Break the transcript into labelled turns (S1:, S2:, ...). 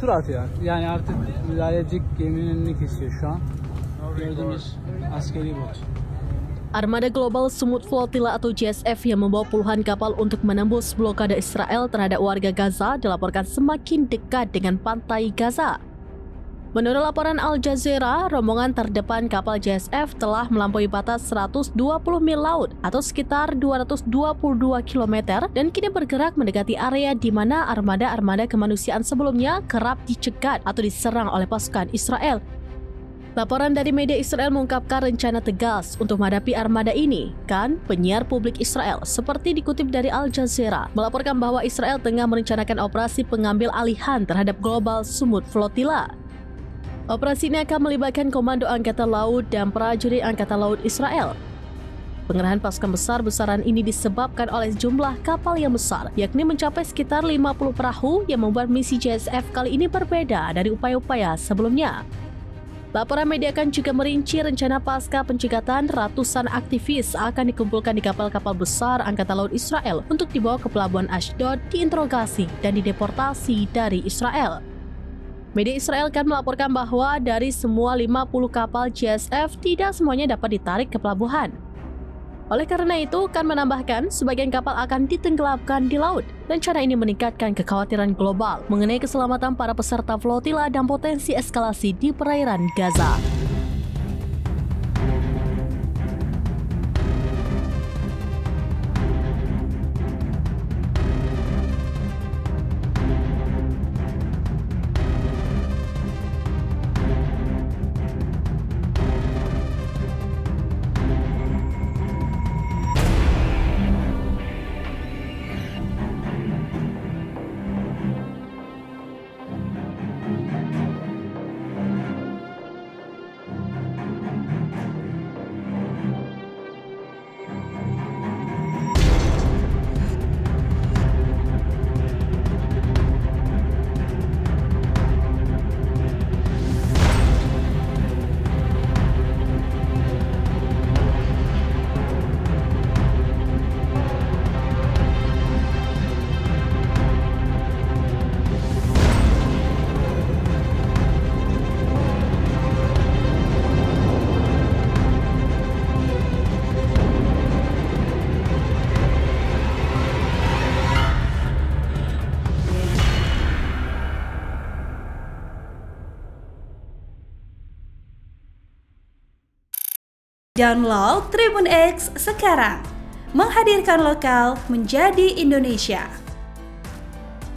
S1: tur atıyor. Yani artık müdahale edecek geminin önünü kesiyor şu an. Gördüğümüz askeri bot.
S2: Armada Global Sumut Flotilla atau JSF yang membawa puluhan kapal untuk menembus blokade Israel terhadap warga Gaza dilaporkan semakin dekat dengan pantai Gaza. Menurut laporan Al Jazeera, rombongan terdepan kapal JSF telah melampaui batas 120 mil laut atau sekitar 222 km dan kini bergerak mendekati area di mana armada-armada kemanusiaan sebelumnya kerap dicegat atau diserang oleh pasukan Israel. Laporan dari media Israel mengungkapkan rencana tegas untuk menghadapi armada ini. Kan, penyiar publik Israel seperti dikutip dari Al Jazeera melaporkan bahwa Israel tengah merencanakan operasi pengambil alihan terhadap Global Sumut Flotilla. Operasi ini akan melibatkan Komando Angkatan Laut dan prajurit Angkatan Laut Israel. Pengerahan pasukan besar-besaran ini disebabkan oleh jumlah kapal yang besar, yakni mencapai sekitar 50 perahu yang membuat misi JSF kali ini berbeda dari upaya-upaya sebelumnya. Laporan media akan juga merinci rencana pasca pencegatan ratusan aktivis akan dikumpulkan di kapal-kapal besar Angkatan Laut Israel untuk dibawa ke pelabuhan Ashdod, diinterogasi dan dideportasi dari Israel. Media Israel kan melaporkan bahwa dari semua 50 kapal JSF tidak semuanya dapat ditarik ke pelabuhan. Oleh karena itu, kan menambahkan sebagian kapal akan ditenggelamkan di laut. Rencana ini meningkatkan kekhawatiran global mengenai keselamatan para peserta flotila dan potensi eskalasi di perairan Gaza.
S3: Download Tribun X sekarang, menghadirkan lokal menjadi Indonesia.